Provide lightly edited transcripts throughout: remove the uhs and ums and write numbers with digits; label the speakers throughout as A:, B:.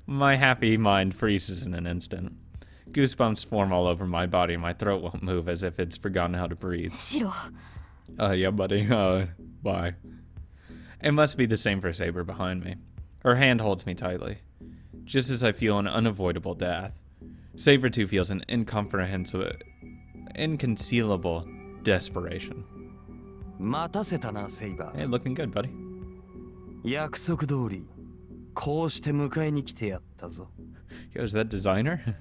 A: My happy mind freezes in an instant. Goosebumps form all over my body, and my throat won't move as if it's forgotten how to breathe. Yeah, buddy. Bye. It must be the same for Saber behind me. Her hand holds me tightly, just as I feel an unavoidable death. Saber too feels an inconcealable desperation. Hey, looking good, buddy.
B: 約束通り、こうして迎えに来てやったぞ。
A: Yo, is that designer?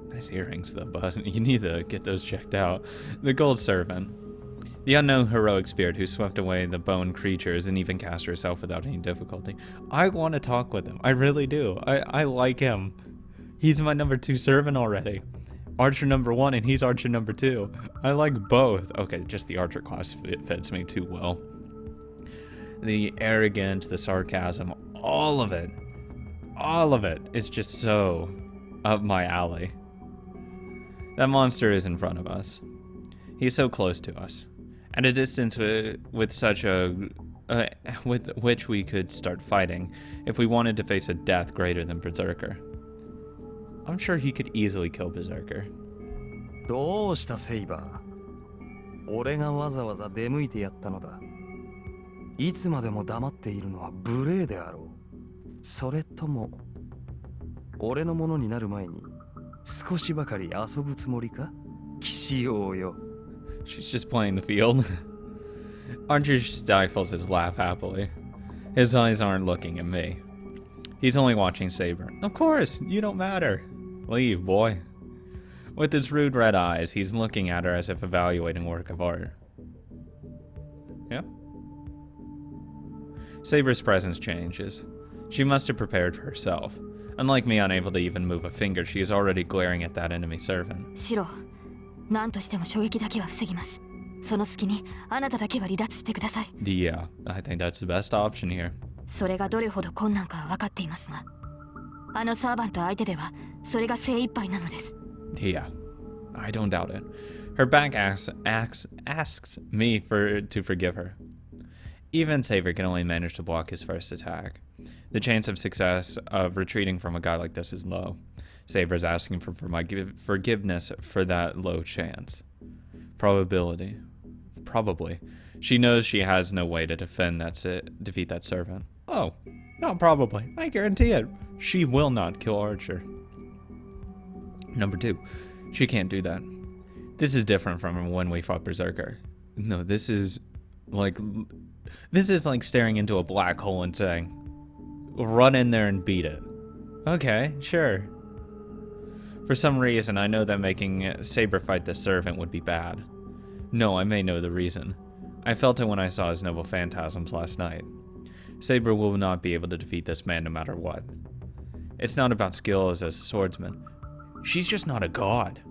A: Nice earrings, though, bud. You need to get those checked out. The Gold Servant. The unknown heroic spirit who swept away the bone creatures and even cast herself without any difficulty. I want to talk with him. I really do. I like him. He's my number 2 servant already. Archer number 1 and he's Archer number 2. I like both. Okay, just the Archer class fits me too well. The arrogance, the sarcasm, all of it is just so up my alley. That monster is in front of us. He's so close to us, at a distance with which we could start fighting if we wanted to face a death greater than Berserker. I'm sure he could easily kill Berserker.
B: どうしたセイバー？俺がわざわざ出向いてやったのだ。いつまでも黙っているのは無礼であろう。それとも俺のものになる前に少しばかり遊ぶつもりか？騎士王よ。
A: She's just playing the field. Archer stifles his laugh happily. His eyes aren't looking at me. He's only watching Saber. Of course, you don't matter. Leave, boy. With his rude red eyes, he's looking at her as if evaluating work of art. Yeah? Saber's presence changes. She must have prepared for herself. Unlike me, unable to even move a finger, she is already glaring at that enemy servant.
C: Shiro, 何としても衝撃だけは防ぎます。その隙にあなただけは離脱してください。
A: Yeah, I think that's the best option here.
C: それがどれほど困難かは分かっていますが、あのサーバント相手ではそれが精一杯なのです。
A: Yeah, I don't doubt it. Her back asks me to forgive her. Even Saber can only manage to block his first attack. The chance of success of retreating from a guy like this is low. Saber's asking for my forgiveness for that low chance. Probably. She knows she has no way to defeat that servant. Oh, not probably. I guarantee it. She will not kill Archer. Number 2, she can't do that. This is different from when we fought Berserker. No, this is like staring into a black hole and saying, run in there and beat it. Okay, sure. For some reason, I know that making Saber fight the servant would be bad. No, I may know the reason. I felt it when I saw his noble phantasms last night. Saber will not be able to defeat this man no matter what. It's not about skill as a swordsman. She's just not a god.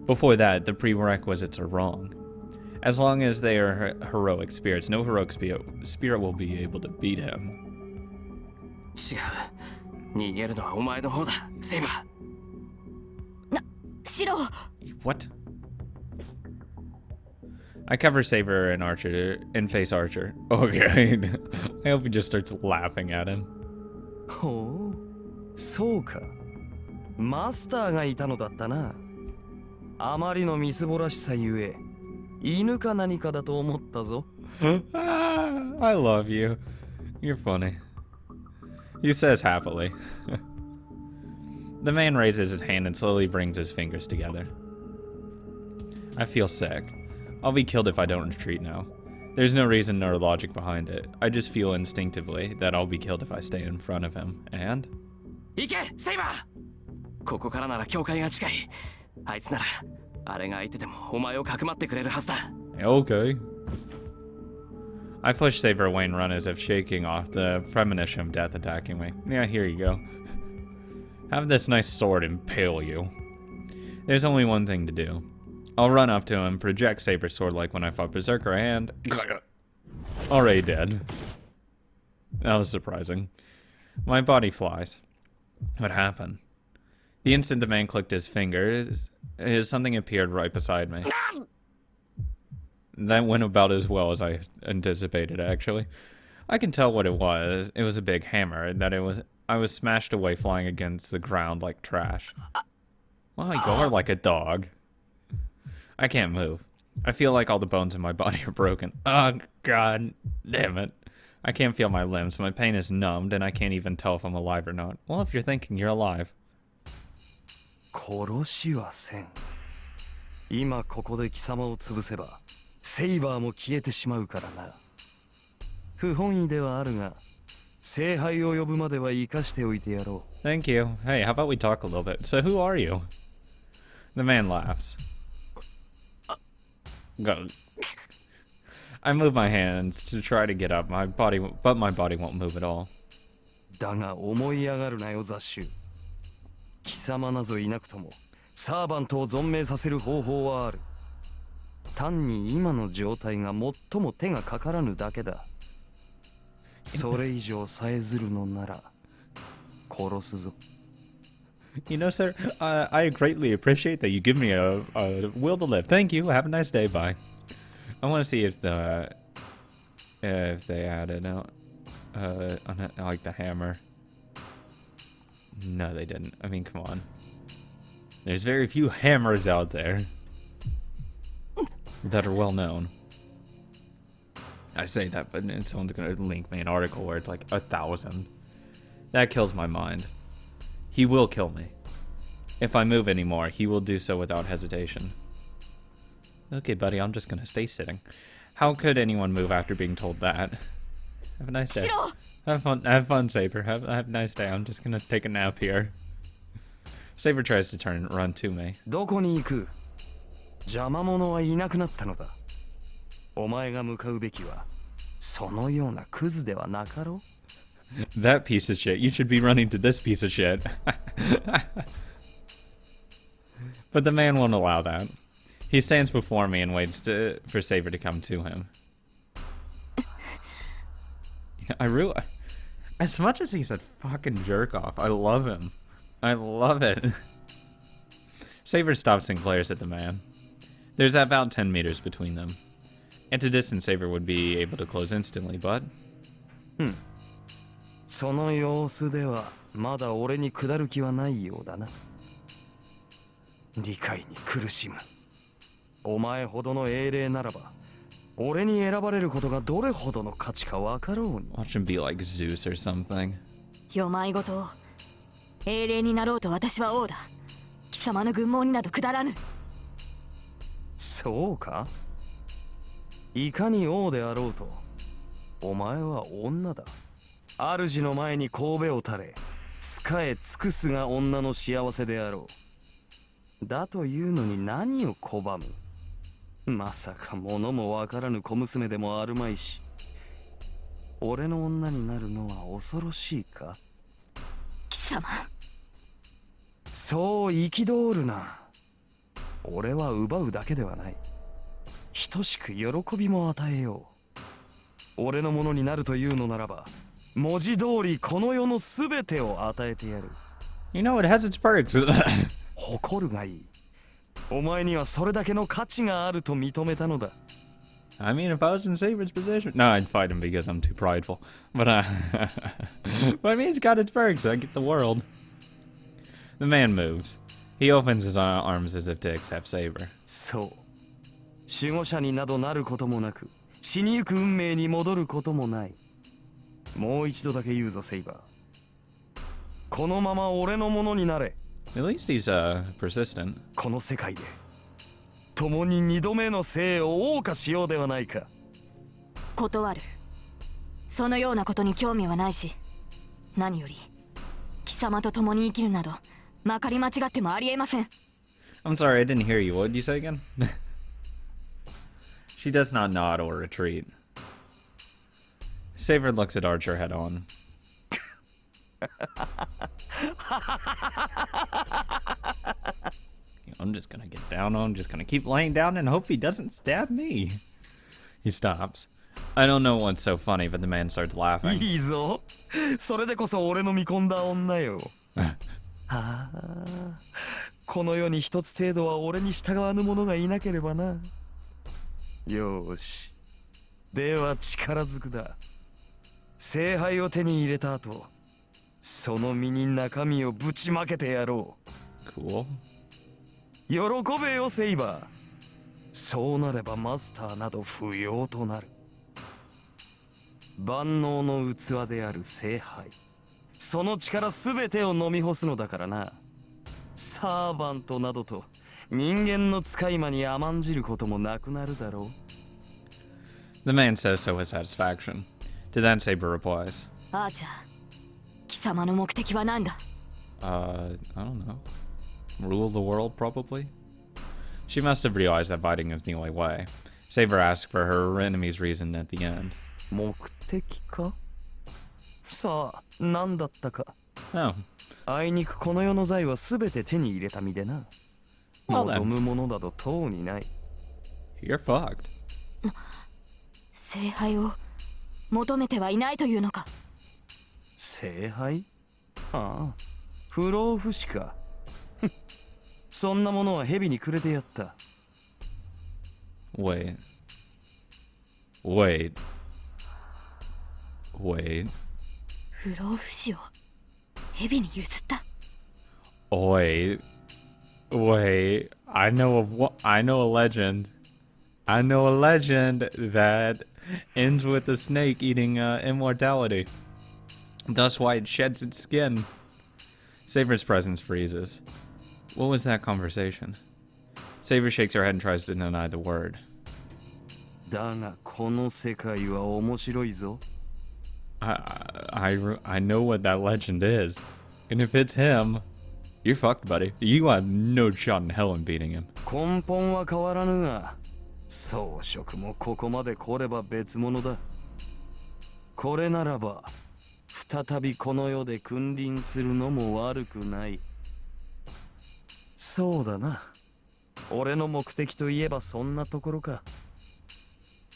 A: Before that, the prerequisites are wrong. As long as they are heroic spirits, no heroic spirit will be able to beat him.
D: 違う。逃げるのはお前の方だ、セイバー。
C: シロ。
A: What? I cover Saber and face Archer. Okay. I hope he just starts laughing at him.
B: ほう、そうか。マスターがいたのだったな。あまりのみすぼらしさゆえ、犬か何かだと思ったぞ。
A: I love you. You're funny. He says happily. The man raises his hand and slowly brings his fingers together. I feel sick. I'll be killed if I don't retreat now. There's no reason nor logic behind it. I just feel instinctively that I'll be killed if I stay in front of him. And?
D: 行け、セイバー。ここからなら境界が近い。あいつなら、あれが相手でもお前をかくまってくれるはずだ。
A: Okay. I push Saber away and run as if shaking off the premonition of death attacking me. Yeah, here you go. Have this nice sword impale you. There's only one thing to do. I'll run up to him, project Saber's sword like when I fought Berserker, and... already dead. That was surprising. My body flies. What happened? The instant the man clicked his fingers, something appeared right beside me. That went about as well as I anticipated, actually. I can tell what it was. It was a big hammer. I was smashed away flying against the ground like trash. Well, you are like a dog. I can't move. I feel like all the bones in my body are broken. Oh, god damn it. I can't feel my limbs. My pain is numbed, and I can't even tell if I'm alive or not. Well, if you're thinking, you're alive.
B: 殺しはせん。今ここで貴様を潰せばセイバーも消えてしまうからな。不本意ではあるが聖杯を呼ぶまでは生かしておいてやろう。
A: Thank you. Hey, how about we talk a little bit? So who are you? The man laughs. Go. I move my hands to try to get up, but my body won't move at all.
B: だが思い上がるなよ雑種。貴様なぞいなくともサーバントを存命させる方法はある。単に今の状態が最も手がかからぬだけだ。それ以上さえずるのなら殺すぞ。
A: You know, sir, I greatly appreciate that you give me a will to live. Thank you. Have a nice day. Bye. I want to see if they added like the hammer. No, they didn't. I mean, come on. There's very few hammers out there that are well known. I say that, but someone's gonna link me an article where it's like 1,000. That kills my mind. He will kill me. If I move anymore, he will do so without hesitation. Okay, buddy, I'm just gonna stay sitting. How could anyone move after being told that? Have a nice day. Have fun, Saber. Have a nice day. I'm just gonna take a nap here. Saber tries to turn and run to me.
B: どこに行く？邪魔者はいなくなったのだ。お前が向かうべきはそのようなクズではなかろう。
A: That piece of shit. You should be running to this piece of shit. But the man won't allow that. He stands before me and waits for Saber to come to him. As much as he's a fucking jerk off, I love him. I love it. Saber stops and glares at the man. There's about 10 meters between them. At a distance, Saber would be able to close instantly, but...
B: その様子ではまだ俺に下る気はないようだな。理解に苦しむ。お前ほどの英霊ならば、俺に選ばれることがどれほどの価値かわかろうに。
A: Watch him be like Zeus or something.
C: よまいごと英霊になろうと私は王だ。貴様の軍門になど下らぬ。
B: そうか？いかに王であろうと、お前は女だ。主の前に頭を垂れ、仕え尽くすが女の幸せであろう。だというのに何を拒む？まさか物もわからぬ小娘でもあるまいし、俺の女になるのは恐ろしいか？
C: 貴様。
B: そう憤るな。俺は奪うだけではない。等しく喜びも与えよう。俺のものになるというのならば、文字通りこの世のすべてを与えてやる。
A: You know, it has its perks.
B: 誇るがいい。お前にはそれだけの価値があると認めたのだ。
A: I mean, if I was in Saber's position... No, I'd fight him because I'm too prideful. But I mean, it's got its perks. I get the world. The man moves. He opens his arms as if to accept Saber.
B: そう。守護者になどなることもなく、死にゆく運命に戻ることもない。もう一度だけ言うぞ、セイバー。このまま俺のものになれ。
A: At least he's, persistent.
B: この世界で、共に二度目の生を謳歌しようではないか。
C: 断る。そのようなことに興味はないし、何より貴様と共に生きるなどまかり間違ってもありえません。
A: I'm sorry, I didn't hear you. What did you say again? She does not nod or retreat. Saber looks at Archer head on. I'm just gonna get down on him, just gonna keep laying down and hope he doesn't stab me. He stops. I don't know what's so funny, but the man starts laughing.
B: いいぞ。それでこそ俺の見込んだ女よ。はあ、この世に一つ程度は俺に従わぬ者がいなければな。よーし。では力ずくだ。聖杯を手に入れた後、その身に中身をぶちまけてやろ
A: Cool.
B: う。喜べよセイバー。そうなればマスターなど不要となる。万能の器である聖杯、その力すべてを飲み干すのだからな。サーバントなどと人間の使い魔に甘んじることもなくなるだろう。
A: The man says so with satisfaction. To that, Saber replies,
C: アーチャー、貴様の目的は何だ？
A: I don't know. Rule the world, probably? She must have realized that fighting is the only way. Saber asks for her enemy's reason at the end.
B: 目的か？さあ、何だったか。
A: Oh,
B: あいにくこの世の財はすべて手に入れた身でな。
A: Well then.
B: 望むものなどとうにない。
A: you're fucked.
C: 聖杯を求めてはいないというのか？
B: 聖杯？ああ、不老不死か。そんなものは蛇にくれてやった。
A: Wait. Wait.
C: 不老不死を蛇に譲った？
A: Wait. I know a legend. I know a legend that ends with the snake eating immortality. Thus why it sheds its skin. Saber's presence freezes. What was that conversation? Saber shakes her head and tries to deny the word.
B: だがこの世界は面白いぞ。
A: I know what that legend is. And if it's him, you're fucked, buddy. You have no shot in hell in beating him.
B: 根本は変わらぬが、装飾もここまで来れば別物だ。これならば、再びこの世で君臨するのも悪くない。そうだな。俺の目的といえばそんなところか。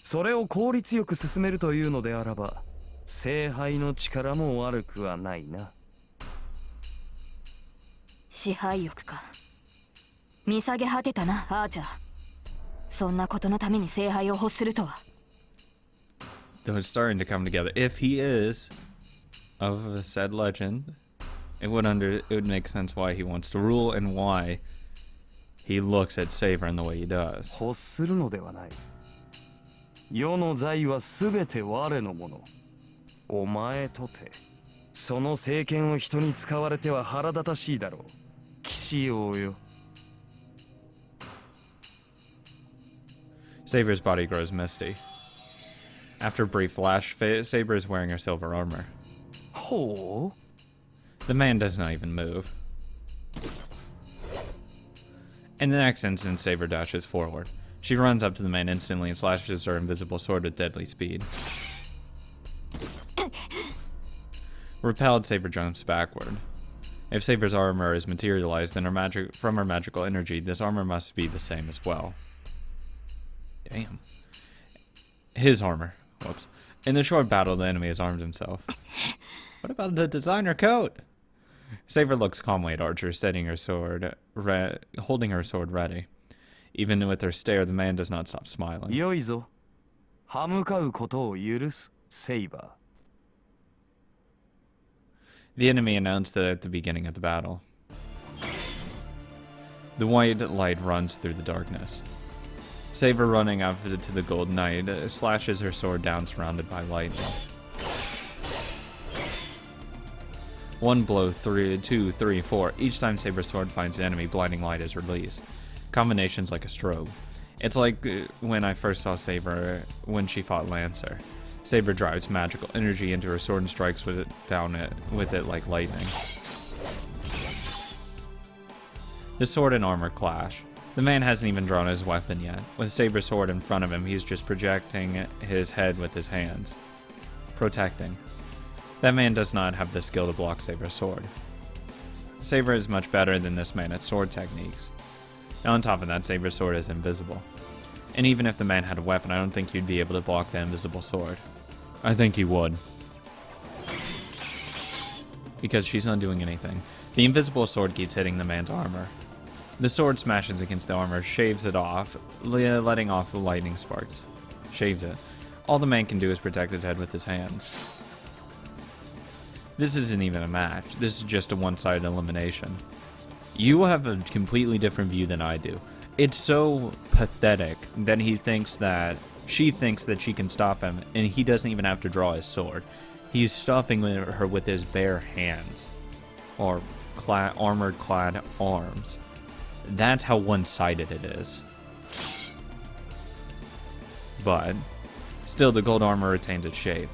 B: それを効率よく進めるというのであらば、聖杯の力も悪くはないな。
C: 支配欲か。見下げ果てたな、アーチャー。そんなことのために聖杯を欲するとは。
A: Though it's starting to come together. If he is of a said legend, it would make sense why he wants to rule and why he looks at Saber in the way he does.
B: 欲するのではない。世の財はすべて我のもの。お前とて、その政権を人に使われては腹立たしいだろう。騎士王よ。
A: Saber's body grows misty. After a brief flash, Saber is wearing her silver armor.
B: ほう？
A: The man does not even move. In the next instant, Saber dashes forward. She runs up to the man instantly and slashes her invisible sword with deadly speed. Repelled, Saber jumps backward. If Saber's armor is materialized, then from her magical energy, this armor must be the same as well. Damn. His armor. Whoops. In the short battle, the enemy has armed himself. What about the designer coat? Saber looks calmly at Archer, steadying her sword, holding her sword ready. Even with her stare, the man does not stop smiling.
B: よいぞ。歯向かうことを許す、セイバ
A: The enemy announced that at the beginning of the battle. The white light runs through the darkness. Saber, running up to the gold knight, slashes her sword down, surrounded by lightning. One blow, 3, 2, 3, 4. Each time Saber's sword finds the enemy, blinding light is released. Combinations like a strobe. It's like when I first saw Saber when she fought Lancer. Saber drives magical energy into her sword and strikes with it like lightning. The sword and armor clash. The man hasn't even drawn his weapon yet. With Saber's sword in front of him, he's just projecting his head with his hands. Protecting. That man does not have the skill to block Saber's sword. Saber is much better than this man at sword techniques. And on top of that, Saber's sword is invisible. And even if the man had a weapon, I don't think he'd be able to block the invisible sword. I think he would. Because she's not doing anything. The invisible sword keeps hitting the man's armor. The sword smashes against the armor, shaves it off, letting off the lightning sparks. Shaves it. All the man can do is protect his head with his hands. This isn't even a match. This is just a one-sided elimination. You have a completely different view than I do. It's so pathetic that she thinks that she can stop him, and he doesn't even have to draw his sword. He's stopping her with his bare hands, or armored-clad arms. That's how one-sided it is. But still, the gold armor retains its shape.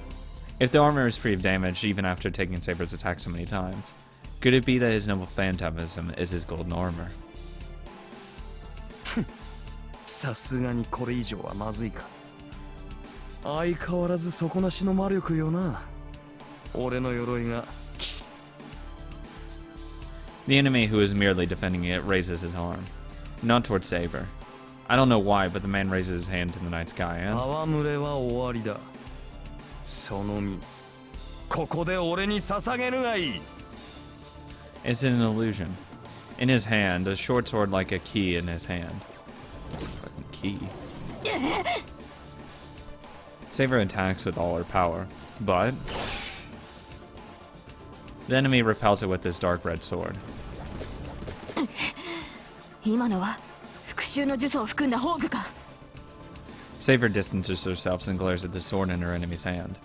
A: If the armor is free of damage even after taking Saber's attack so many times, could it be that his noble phantasm is his golden armor?
B: さすがにこれ以上はまずいか。相変わらず底なしの魔力よな。俺の鎧が騎士。
A: The enemy who is merely defending it raises his arm, not towards Saber. I don't know why, but the man raises his hand to the night sky and...
B: 戯れは終わりだ。その身、ここで俺に捧げるがいい。
A: It's an illusion. In his hand, a short sword like a key in his hand. Fucking key. Saber attacks with all her power, but the enemy repels it with his dark red sword.
C: 今のは復讐の呪詛を含んだ宝具か。
A: Saber distances herself and glares at the sword in her enemy's hand.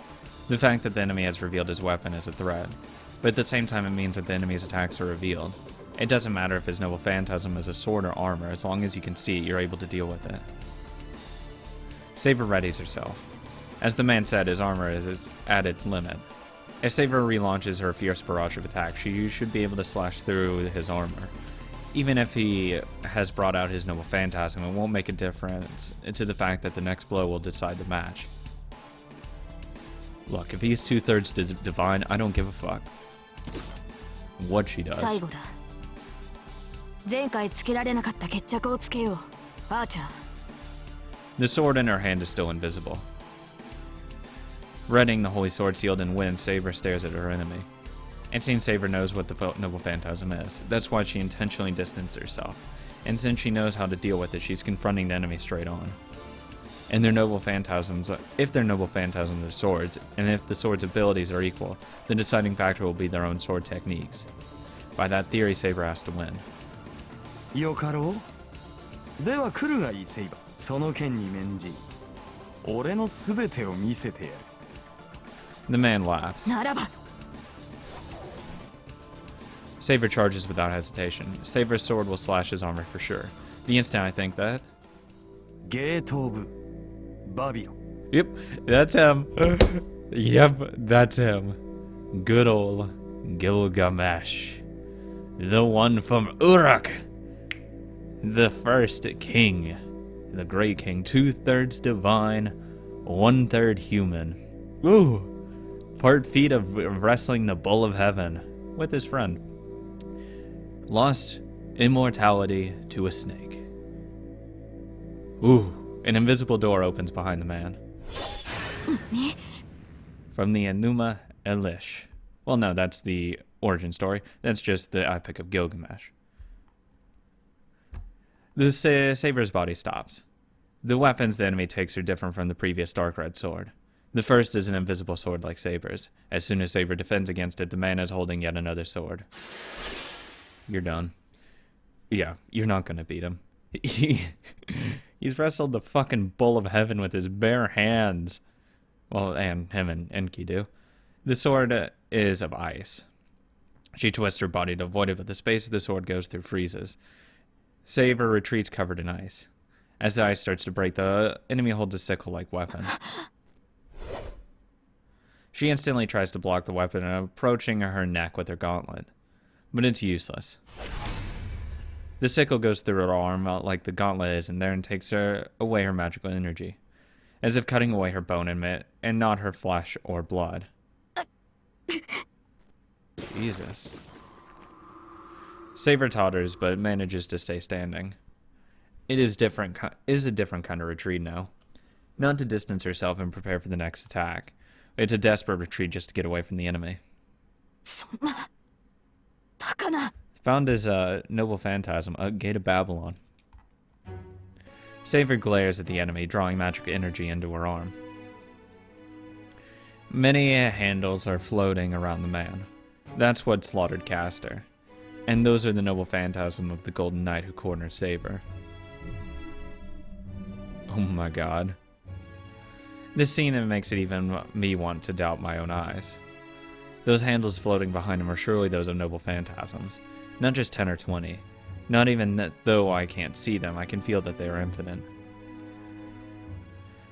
A: The fact that the enemy has revealed his weapon is a threat, but at the same time it means that the enemy's attacks are revealed. It doesn't matter if his noble phantasm is a sword or armor, as long as you can see it, you're able to deal with it. Saber readies herself. As the man said, his armor is at its limit. If Saber relaunches her fierce barrage of attacks, she should be able to slash through his armor. Even if he has brought out his noble phantasm, it won't make a difference to the fact that the next blow will decide the match. Look, if he's 2/3 divine, I don't give a fuck what she does.
C: 最後だ。前回つけられなかった決着をつけよう。アーチャー。
A: The sword in her hand is still invisible. Readying the holy sword sealed in wind, Saber stares at her enemy. It seems Saber knows what the noble phantasm is. That's why she intentionally distanced herself. And since she knows how to deal with it, she's confronting the enemy straight on. And their noble phantasms, if their noble phantasms are swords, and if the sword's abilities are equal, the deciding factor will be their own sword techniques. By that theory, Saber has to win.
B: よかろう。では来るがいいセイバー。その剣に免じ、俺のすべてを見せてやる。
A: The man laughs.
C: ならば。
A: Saber charges without hesitation. Saber's sword will slash his armor for sure. The instant I think that...
B: ゲート・オブ・バビロン。
A: Yep, that's him. Yep, that's him. Good old Gilgamesh. The one from Uruk. The first king. The great king. 2/3 divine, 1/3 human. Ooh. Part feat of wrestling the bull of heaven with his friend. Lost immortality to a snake. Ooh. An invisible door opens behind the man. From the Enuma Elish. Well, no, that's the origin story. That's just the Epic of Gilgamesh. The Saber's body stops. The weapons the enemy takes are different from the previous dark red sword. The first is an invisible sword like Saber's. As soon as Saber defends against it, the man is holding yet another sword. You're done. Yeah, you're not gonna beat him. He's wrestled the fucking bull of heaven with his bare hands. Well, and him and Enki do. The sword is of ice. She twists her body to avoid it, but the space the sword goes through freezes. Saber retreats covered in ice. As the ice starts to break, the enemy holds a sickle-like weapon. She instantly tries to block the weapon, approaching her neck with her gauntlet. But it's useless. The sickle goes through her arm like the gauntlet is in there and takes away her magical energy, as if cutting away her bone and not her flesh or blood. Jesus. Saber totters, but manages to stay standing. It is a different kind of retreat now. Not to distance herself and prepare for the next attack. It's a desperate retreat just to get away from the enemy. Found his noble phantasm, a gate of Babylon. Saber glares at the enemy, drawing magic energy into her arm. Many handles are floating around the man. That's what slaughtered Castor. And those are the noble phantasm of the Golden Knight who cornered Saber. Oh my god. This scene makes it even me want to doubt my own eyes. Those handles floating behind him are surely those of noble phantasms. Not just 10 or 20. Not even that though I can't see them, I can feel that they are infinite.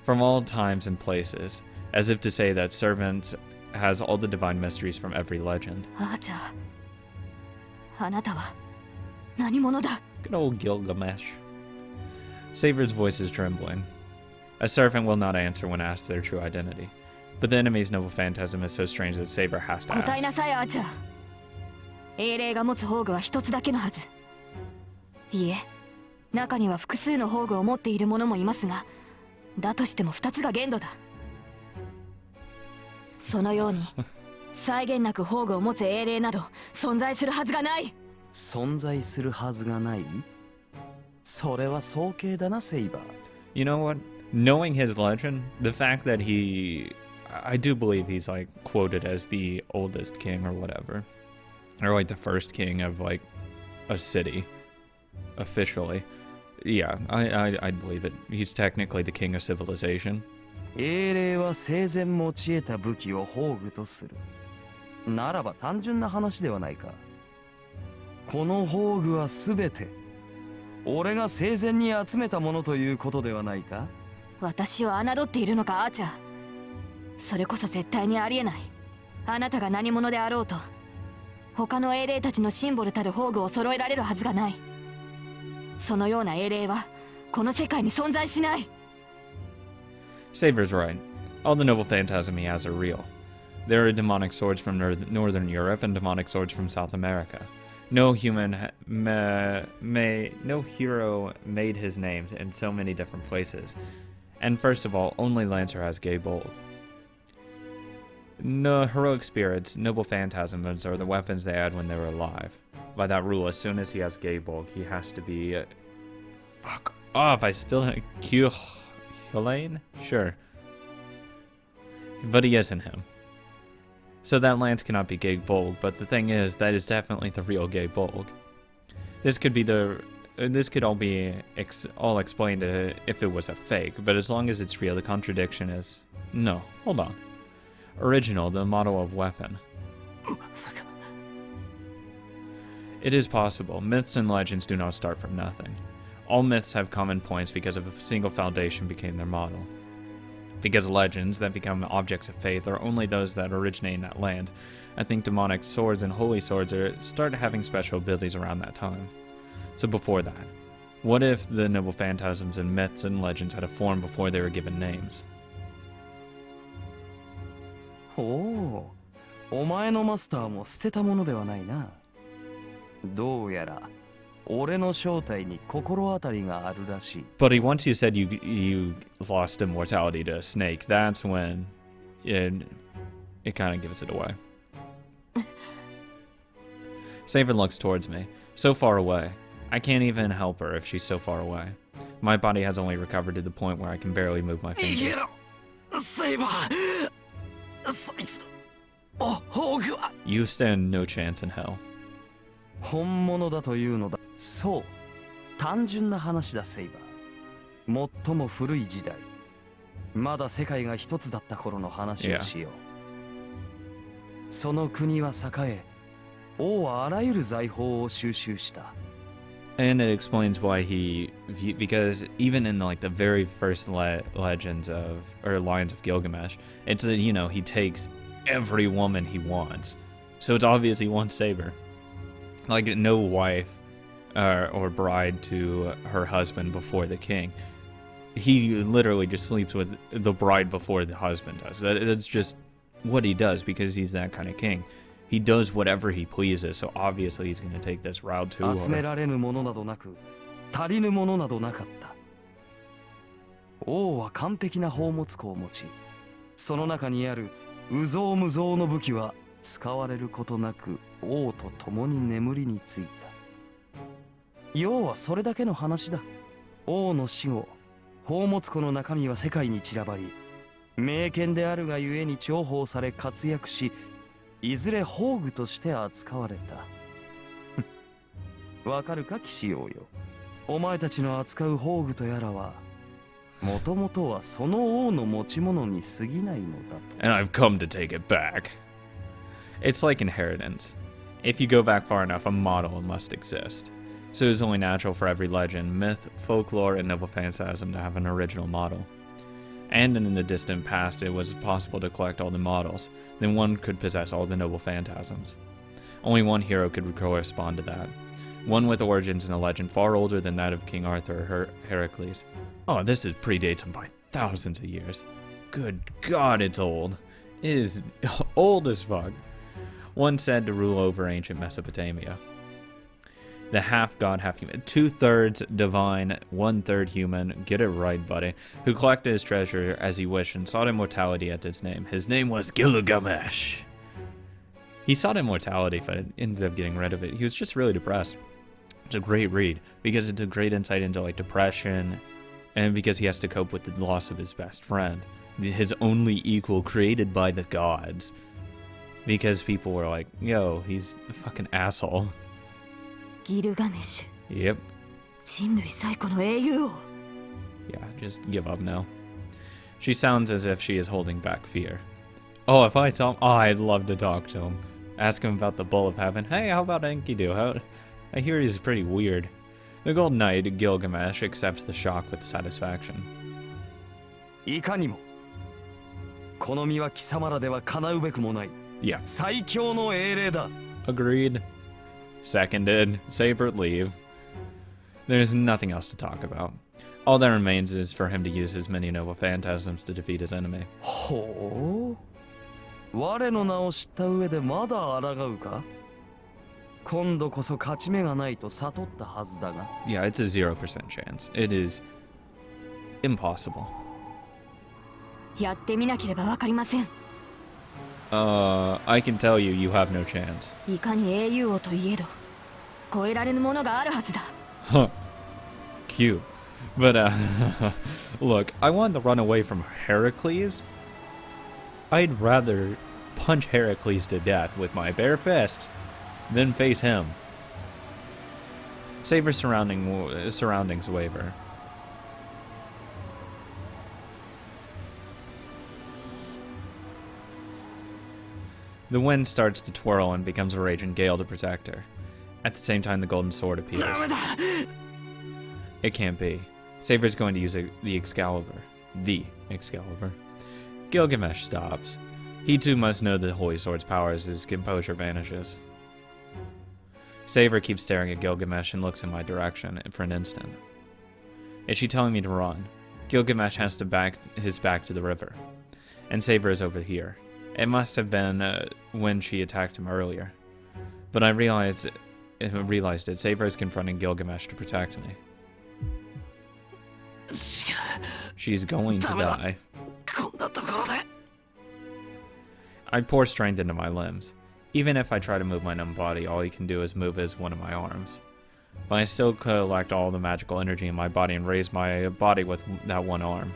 A: From all times and places, as if to say that servant has all the divine mysteries from every legend.
C: アーチャー、あなたは何者だ？
A: Good old Gilgamesh. Saber's voice is trembling. A servant will not answer when asked their true identity. But the enemy's noble phantasm is so strange that Saber has to
C: 答え
A: ask.
C: なさい、アーチャー。英霊が持つ宝具は一つだけのはず。いえ、中には複数の宝具を持っている者もいますが、だとしても二つが限度だ。そのように際限なく宝具を持つ英霊など存在するはずがない。
B: 存在するはずがない？それは早計だな、セイバー。
A: You know what? Knowing his legend, the fact that I do believe he's like quoted as the oldest king or whatever. Or like the first king of like a city. Officially. Yeah, I believe it. He's technically the king of civilization.
B: 英霊は生前持ち得た武器を宝具とする。ならば単純な話ではないか。この宝具はすべて俺が生前に集めたものということではないか。
C: 私を侮っているのか、アーチャー。それこそ絶対にありえない。あなたが何者であろうと、他の英霊たちのシンボルたる宝具を揃えられるはずがない。そのような英霊はこの世界に存在しない。
A: Saber's right. All the noble phantasm he has are real. There are demonic swords from Northern Europe and demonic swords from South America. No no hero made his name in so many different places. And first of all, only Lancer has gay bold. No heroic spirits, noble phantasms are the weapons they had when they were alive. By that rule, as soon as he has gay bulk, he has to be fuck off. I still Helene? Sure. But he isn't him. So that lance cannot be gay bulk, but the thing is, that is definitely the real gay bulk. This could all be all explained if it was a fake, but as long as it's real, the contradiction is no. Hold on. Original, the model of weapon. It is possible. Myths and legends do not start from nothing. All myths have common points because of a single foundation became their model. Because legends that become objects of faith are only those that originate in that land. I think demonic swords and holy swords start having special abilities around that time. So before that, what if the noble phantasms and myths and legends had a form before they were given names?
B: おお、お前のマスターも捨てたものではないな。どうやら俺の正体に心当たりがあるらしい。
A: Buddy, once you said you lost immortality to a snake, that's when it kind of gives it away. Saber looks towards me, so far away. I can't even help her if she's so far away. My body has only recovered to the point where I can barely move my fingers. You stand no chance in hell.
B: 本物だというのだ。そう、単純な話だ、セイバー。最も古い時代、まだ世界が一つだった頃の話をしよう。その国は栄え、王はあらゆる財宝を収集した。
A: And it explains why because even in the very first legends or lines of Gilgamesh, it's he takes every woman he wants. So it's obvious he wants Saber. Like no wife or bride to her husband before the king. He literally just sleeps with the bride before the husband does. That's just what he does because he's that kind of king. He does whatever he pleases, so obviously he's going to take this route too.
B: 集められぬものなどなく、足りぬものなどなかった。王は完璧な宝物庫を持ち、その中にある有象無象の武器は使われることなく王と共に眠りについた。要はそれだけの話だ。王の死後、宝物庫の中身は世界に散らばり、名犬であるがゆえに重宝され活躍し、いずれ宝具として扱われた。わかるか騎士王よ。お前たちの扱う宝具とやらはもともとはその王の持ち物に過ぎないのだと。
A: And I've come to take it back. It's like inheritance. If you go back far enough, a model must exist. So it's only natural for every legend, myth, folklore, and noble phantasm to have an original model. And in the distant past, it was possible to collect all the models. Then one could possess all the noble phantasms. Only one hero could correspond to that. One with origins in a legend far older than that of King Arthur or Heracles. Oh, this predates him by thousands of years. Good God, it's old. It is old as fuck. One said to rule over ancient Mesopotamia. The half-god, half-human. 2/3 divine, 1/3 human. Get it right, buddy. Who collected his treasure as he wished and sought immortality at its name. His name was Gilgamesh. He sought immortality, but ended up getting rid of it. He was just really depressed. It's a great read, because it's a great insight into like depression, and because he has to cope with the loss of his best friend. His only equal created by the gods. Because people were like, yo, he's a fucking asshole.
C: ギルガメッシュ
A: Yep.
C: 人類最古の英雄王
A: Yeah, just give up now. She sounds as if she is holding back fear. Oh, if I tell him, oh, I'd love to talk to him. Ask him about the Bull of Heaven. Hey, how about Enkidu? I hear he's pretty weird. The Golden Knight, Gilgamesh, accepts the shock with satisfaction.
B: いかにもこの身は貴様らでは叶うべくもない
A: Yeah,
B: 最強の英霊だ。
A: agreed. Seconded. Saber, leave. There's nothing else to talk about. All that remains is for him to use his many noble phantasms to defeat his enemy.
B: ほう、我の名を知った上でまだ抗うか。今度こそ勝ち目がないと悟ったはずだが。
A: Yeah, it's a 0% chance. It is impossible.
C: やってみなければわかりません
A: I can tell you, you have no chance.
C: いかに英雄王といえど超えられぬものがあるはずだ
A: Huh. Cute. But, look, I wanted to run away from Heracles. I'd rather punch Heracles to death with my bare fist than face him. Saber's surroundings waver. The wind starts to twirl and becomes a raging gale to protect her. At the same time, the golden sword appears. It can't be. Saber's going to use the Excalibur. The Excalibur. Gilgamesh stops. He too must know the holy sword's power as his composure vanishes. Saber keeps staring at Gilgamesh and looks in my direction for an instant. Is she telling me to run? Gilgamesh has to back his back to the river. And Saber is over here. It must have been when she attacked him earlier. But I realized it. Saber is confronting Gilgamesh to protect me. She's going to die. I pour strength into my limbs. Even if I try to move my numb body, all he can do is move his one of my arms. But I still collect all the magical energy in my body and raise my body with that one arm.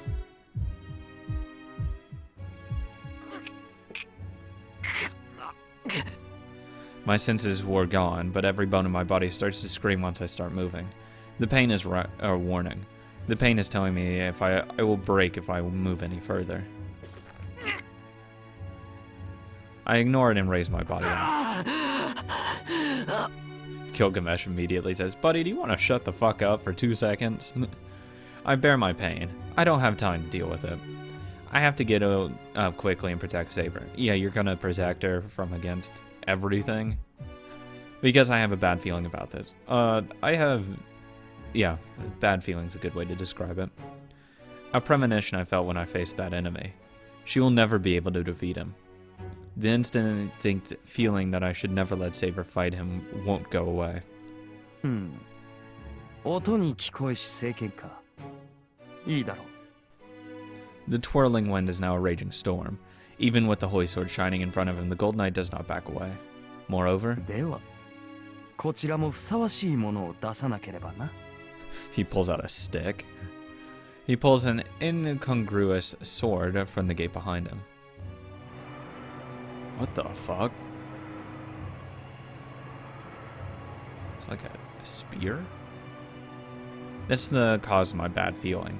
A: My senses were gone, but every bone in my body starts to scream once I start moving. The pain is a warning. The pain is telling me if I will break if I move any further. I ignore it and raise my body up. Gilgamesh immediately says, "Buddy, do you want to shut the fuck up for 2 seconds?" I bear my pain. I don't have time to deal with it. I have to get up quickly and protect Saber. Yeah, you're gonna protect her from against everything? Because I have a bad feeling about this. Yeah, bad feeling's a good way to describe it. A premonition I felt when I faced that enemy. She will never be able to defeat him. The instinct feeling that I should never let Saber fight him won't go away.
B: 音に聞こえし聖剣か。いいだろう。
A: The twirling wind is now a raging storm. Even with the holy sword shining in front of him, the Golden Knight does not back away. Moreover,
B: では、こちらもふさわしいものを出さなければな。
A: he pulls out a stick. He pulls an incongruous sword from the gate behind him. What the fuck? It's like a spear? That's the cause of my bad feeling.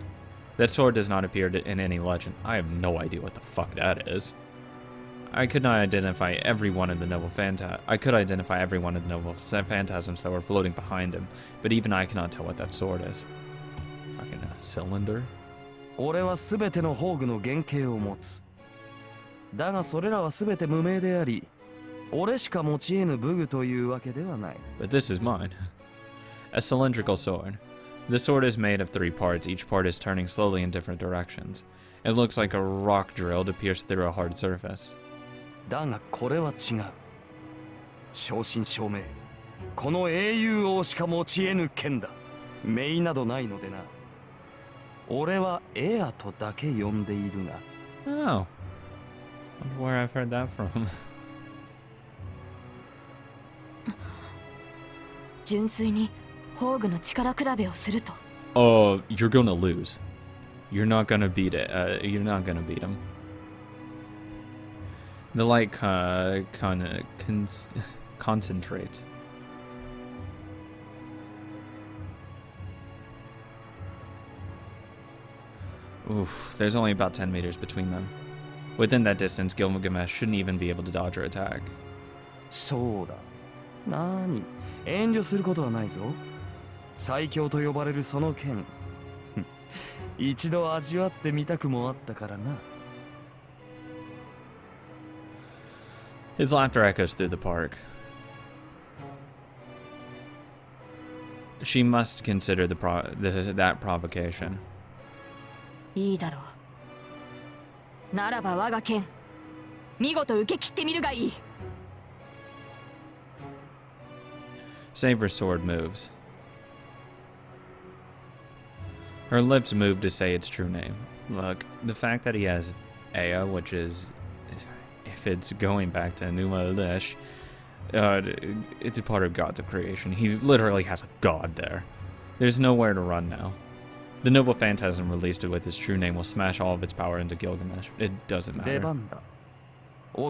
A: That sword does not appear in any legend. I have no idea what the fuck that is. I could not identify every one of the noble phantasms that were floating behind him, but even I cannot tell what that sword is. Fucking cylinder?
B: 俺は全ての宝具の原型を持つ。だがそれらは全て無名であり、俺しか持ち得ぬ武具というわけではない。
A: But this is mine. A cylindrical sword. The sword is made of 3 parts. Each part is turning slowly in different directions. It looks like a rock drill to pierce through a hard surface.
B: だがこれは違う。正真正銘。この英雄王しか持ち得ぬ剣だ。名などないのでな。俺はエアとだけ呼んでいるが。
A: Oh. Wonder where I've heard that from.
C: 純粋に宝具の力比べをすると。
A: Oh, you're gonna lose. You're not gonna beat it. You're not gonna beat him. The light concentrates. Oof, there's only about 10 meters between them. Within that distance, Gilgamesh shouldn't even be able to dodge or attack.
B: そうだ。なに、遠慮することはないぞ。最強と呼ばれるその剣。一度味わってみたくもあったからな。
A: His laughter echoes through the park. She must consider that provocation.
C: いいだろう。ならば我が剣、見事受け切ってみるがいい。
A: Saber's sword moves. Her lips move to say its true name. Look, the fact that he has Ea, which is, if it's going back to Numa Elish, it's a part of gods of creation. He literally has a god there. There's nowhere to run now. The noble phantasm released it with his true name will smash all of its power into Gilgamesh. It doesn't matter.
B: 出番だ。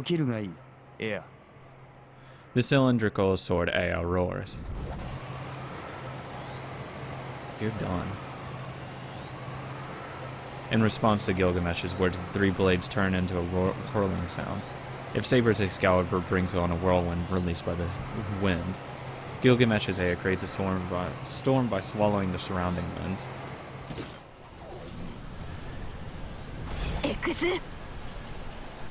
B: 起きるがいい。エア。
A: The cylindrical sword Ea roars. You're done. In response to Gilgamesh's words, the 3 blades turn into a whirling sound. If Saber's Excalibur brings on a whirlwind released by the wind, Gilgamesh's Ea creates a storm by swallowing the surrounding winds.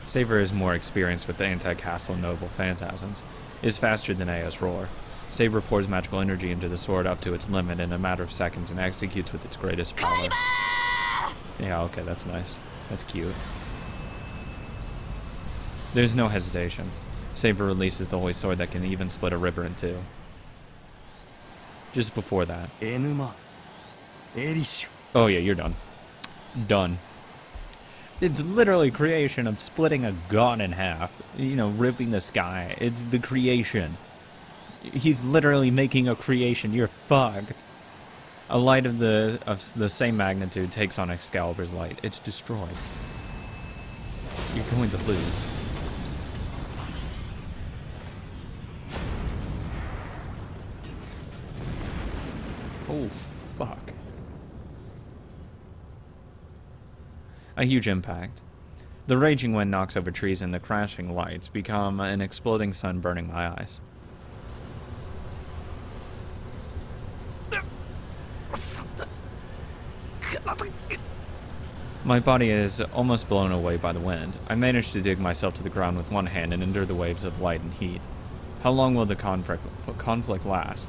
A: Saber is more experienced with the anti-castle noble phantasms. It is faster than Ea's roar. Saber pours magical energy into the sword up to its limit in a matter of seconds and executes with its greatest power. Yeah, okay, that's nice. That's cute. There's no hesitation. Saber releases the holy sword that can even split a river in 2. Just before that. Oh yeah, you're done. Done. It's literally creation of splitting a god in half. You know, ripping the sky. It's the creation. He's literally making a creation. You're fucked. A light of the same magnitude takes on Excalibur's light. It's destroyed. You're going to lose. Oh, fuck. A huge impact. The raging wind knocks over trees and the crashing lights become an exploding sun burning my eyes. My body is almost blown away by the wind. I manage to dig myself to the ground with one hand and endure the waves of light and heat. How long will the conflict last?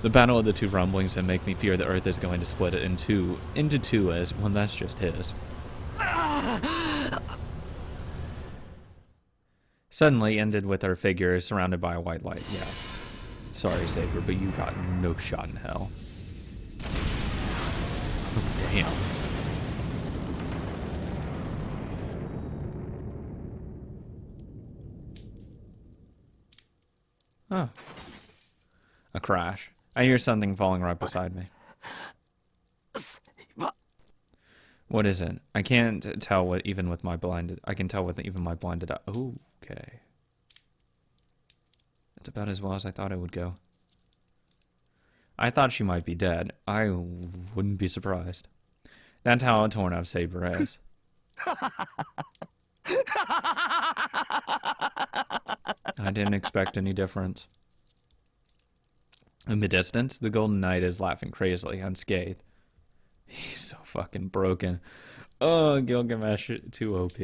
A: The battle of the 2 rumblings that make me fear the earth is going to split into two as, well, that's just his. Suddenly ended with her figure surrounded by a white light. Yeah. Sorry, Saber, but you got no shot in hell. Oh, damn. Huh. A crash. I hear something falling right beside me. What is it? I can't tell what even with my blinded. I can tell with even my blinded eye. Okay. That's about as well as I thought it would go. I thought she might be dead. I wouldn't be surprised. That's how torn up Saber is. I didn't expect any difference. In the distance, the Golden Knight is laughing crazily, unscathed. He's so fucking broken. Oh, Gilgamesh, too OP.